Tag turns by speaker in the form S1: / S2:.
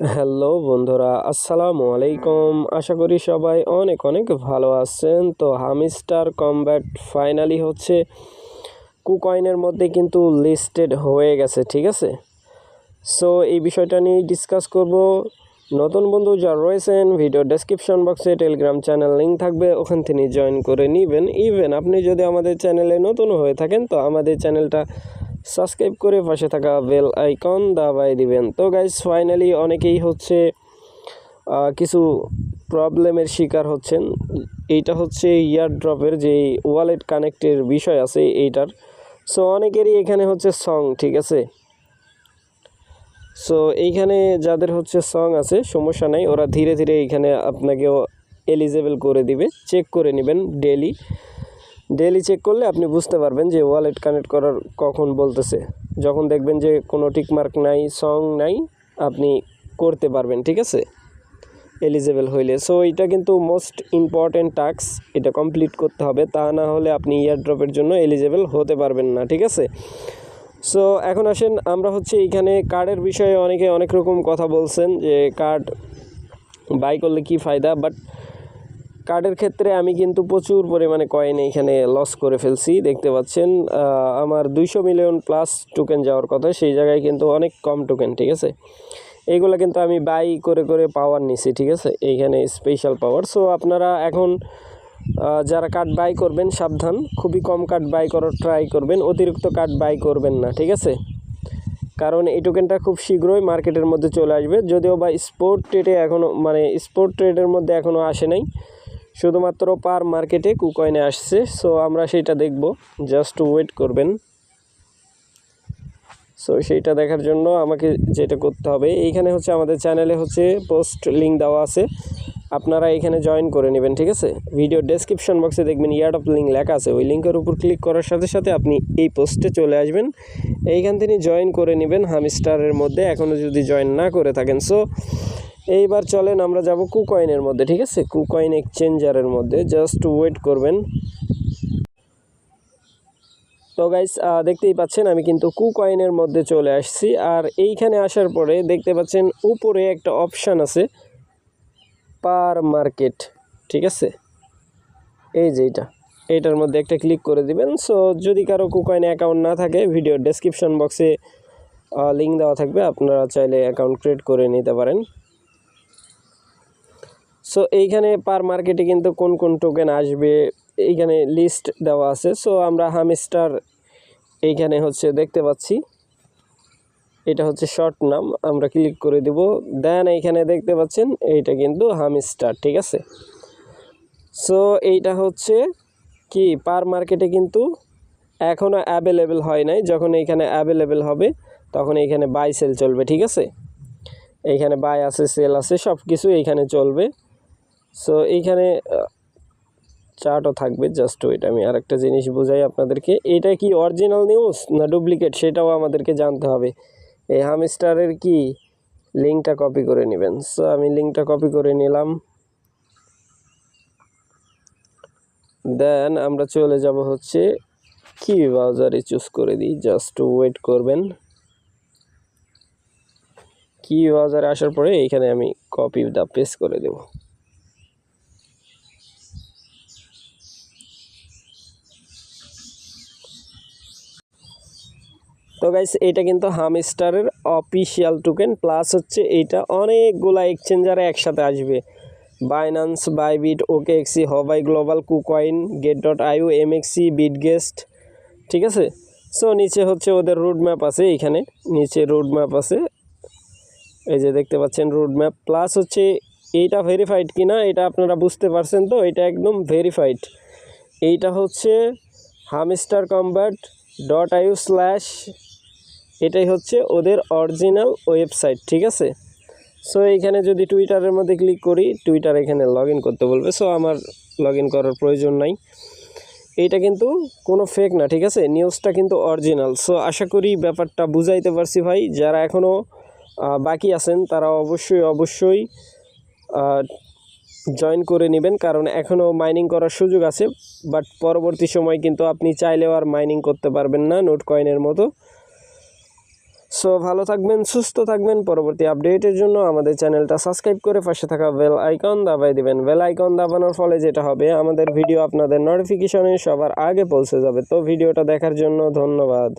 S1: Hello বন্ধুরা, আসসালামু আলাইকুম। আশা করি সবাই অনেক অনেক ভালো আছেন। তো হামিস্টার কমব্যাট ফাইনালি হচ্ছে কুকয়েনের মধ্যে কিন্তু লিস্টেড হয়ে গেছে, ঠিক আছে। সো এই বিষয়টা নিয়ে ডিসকাস করব। নতুন বন্ধু যারা রয়েছেন, ভিডিও ডেসক্রিপশন বক্সে টেলিগ্রাম চ্যানেল লিঙ্ক থাকবে, ওখান থেকে জয়েন করে নেবেন। ইভেন আপনি যদি আমাদের চ্যানেলে নতুন হয়ে থাকেন তো আমাদের চ্যানেলটা সাবস্ক্রাইব করে পাশে থাকা বেল আইকন দাবাই দিবেন। তো গাইস, ফাইনালি অনেকেই হচ্ছে কিছু প্রবলেমের শিকার হচ্ছেন। এইটা হচ্ছে ইয়ারড্রপের যে ওয়ালেট কানেক্টের বিষয় আছে এইটার। সো অনেকেরই এখানে হচ্ছে সং, ঠিক আছে। সো এইখানে যাদের হচ্ছে সং আছে সমস্যা নাই, ওরা ধীরে ধীরে এইখানে আপনাকেও এলিজেবল করে দিবে। চেক করে নেবেন ডেলি চেক করলে আপনি বুঝতে পারবেন যে ওয়ালেট কানেক্ট করার কখন বলতেছে। যখন দেখবেন যে কোনো টিকমার্ক নাই, সং নাই, আপনি করতে পারবেন, ঠিক আছে, এলিজেবল হইলে। সো এটা কিন্তু মোস্ট ইম্পর্ট্যান্ট টাস্ক, এটা কমপ্লিট করতে হবে, তা না হলে আপনি ইয়ারড্রপের জন্য এলিজেবল হতে পারবেন না, ঠিক আছে। সো এখন আসেন, আমরা হচ্ছে এইখানে কার্ডের বিষয়ে অনেকে অনেক রকম কথা বলছেন যে কার্ড বাই করলে কি ফায়দা, বাট কার্ডের ক্ষেত্রে আমি কিন্তু প্রচুর পরিমাণে কয়েন এইখানে লস করে ফেলছি। দেখতে পাচ্ছেন আমার 200 মিলিয়ন প্লাস টোকেন যাওয়ার কথা, সেই জায়গায় কিন্তু অনেক কম টোকেন, ঠিক আছে। এইগুলো কিন্তু আমি বাই করে করে পাওয়ার নিছি, ঠিক আছে, এইখানে স্পেশাল পাওয়ার। সো আপনারা এখন যারা কার্ড বাই করবেন সাবধান, খুবই কম কার্ড বাই করার ট্রাই করবেন, অতিরিক্ত কার্ড বাই করবেন না, ঠিক আছে। কারণ এই টোকেনটা খুব শীঘ্রই মার্কেটের মধ্যে চলে আসবে, যদিও বা স্পোর্ট ট্রেডে এখনও স্পোর্ট ট্রেডের মধ্যে এখনও আসে নাই, শুধুমাত্র পার মার্কেটে কুকয়েনে আসছে। সো আমরা সেইটা দেখব, জাস্ট ওয়েট করবেন। সো সেইটা দেখার জন্য আমাকে যেটা করতে হবে, এইখানে হচ্ছে আমাদের চ্যানেলে হচ্ছে পোস্ট লিঙ্ক দেওয়া আছে, আপনারা এখানে জয়েন করে নেবেন, ঠিক আছে। ভিডিও ডেসক্রিপশন বক্সে দেখবেন ইয়ারড্রপ লিঙ্ক লেখা আছে, ওই লিঙ্কের উপর ক্লিক করার সাথে সাথে আপনি এই পোস্টে চলে আসবেন, এইখান থেকে জয়েন করে নেবেন হামিস্টারের মধ্যে, এখনও যদি জয়েন না করে থাকেন। সো এইবার চলেন আমরা যাব কুকয়েনের মধ্যে, ঠিক আছে, কুকয়েন এক্সচেঞ্জারের মধ্যে, জাস্ট ওয়েট করবেন। তো গাইস, দেখতেই পাচ্ছেন আমি কিন্তু কুকয়েনের মধ্যে চলে আসছি। আর এইখানে আসার পরে দেখতে পাচ্ছেন উপরে একটা অপশান আছে পার মার্কেট, ঠিক আছে, এই যে এইটার মধ্যে একটা ক্লিক করে দিবেন। সো যদি কারো কুকয়েনে অ্যাকাউন্ট না থাকে, ভিডিও ডেসক্রিপশন বক্সে লিঙ্ক দেওয়া থাকবে, আপনারা চাইলে অ্যাকাউন্ট ক্রিয়েট করে নিতে পারেন। সো এইখানে পার মার্কেটে কিন্তু কোন কোন টোকেন আসবে এইখানে লিস্ট দেওয়া আছে। সো আমরা হামিস্টার এইখানে হচ্ছে দেখতে পাচ্ছি, এটা হচ্ছে শর্ট নাম, আমরা ক্লিক করে দিব। দেন এইখানে দেখতে পাচ্ছেন এইটা কিন্তু হামিস্টার, ঠিক আছে। সো এইটা হচ্ছে কি পার মার্কেটে কিন্তু এখনও অ্যাভেলেবেল হয় নাই, যখন এইখানে অ্যাভেলেবেল হবে তখন এইখানে বাই সেল চলবে, ঠিক আছে। এইখানে বাই আছে, সেল আছে, সব কিছু এইখানে চলবে। সো এইখানে চার্টও থাকবে, জাস্ট ওইটা আমি আরেকটা জিনিস বোঝাই আপনাদেরকে, এটা কি অরিজিনাল নিউজ না ডুপ্লিকেট সেটাও আমাদেরকে জানতে হবে। এই হামিস্টারের কি লিঙ্কটা কপি করে নেবেন। সো আমি লিঙ্কটা কপি করে নিলাম। দেন আমরা চলে যাব হচ্ছে কি ব্রাউজারে চুজ করে দিই, জাস্ট ওয়েট করবেন। কি ব্রাউজারে আসার পরে এইখানে আমি কপি দা পেস্ট করে দেব। তো গাইস, এটা কিন্তু হামিস্টারের অফিসিয়াল টোকেন, প্লাস হচ্ছে এইটা অনেকগুলা এক্সচেঞ্জারে একসাথে আসবে, Binance, Bybit, OKX, Huobi global, KuCoin, গেট.io, এমএক্সি, বিটগেস্ট, ঠিক আছে। সো নিচে হচ্ছে ওদের রুট ম্যাপ আছে, এইখানে নিচে রুট ম্যাপ আছে, এই যে দেখতে পাচ্ছেন রুট ম্যাপ। প্লাস হচ্ছে এইটা ভেরিফাইড কিনা এটা আপনারা বুঝতে পারছেন, তো এটা একদম ভেরিফাইড। এইটা হচ্ছে হামিস্টার কমব্যাট .io/ এটাই হচ্ছে ওদের অরিজিনাল ওয়েবসাইট, ঠিক আছে। সো এইখানে যদি টুইটারের মধ্যে ক্লিক করি, টুইটার এখানে লগ ইন করতে বলবে, সো আমার লগ ইন করার প্রয়োজন নাই। এইটা কিন্তু কোনো ফেক না, ঠিক আছে, নিউজটা কিন্তু অরিজিনাল। সো আশা করি ব্যাপারটা বুঝাইতে পারছি ভাই। যারা এখনও বাকি আছেন তারা অবশ্যই জয়েন করে নেবেন, কারণ এখনও মাইনিং করার সুযোগ আছে। বাট পরবর্তী সময় কিন্তু আপনি চাইলেও আর মাইনিং করতে পারবেন না নোট কয়েনের মতো। সো ভালো থাকবেন, সুস্থ থাকবেন। পরবর্তী আপডেটের জন্য আমাদের চ্যানেলটা সাবস্ক্রাইব করে পাশে থাকা বেল আইকন দাবাই দিবেন। বেল আইকন দাবানোর ফলে যেটা হবে, আমাদের ভিডিও আপনাদের নোটিফিকেশনে সবার আগে পৌঁছে যাবে। তো ভিডিওটা দেখার জন্য ধন্যবাদ।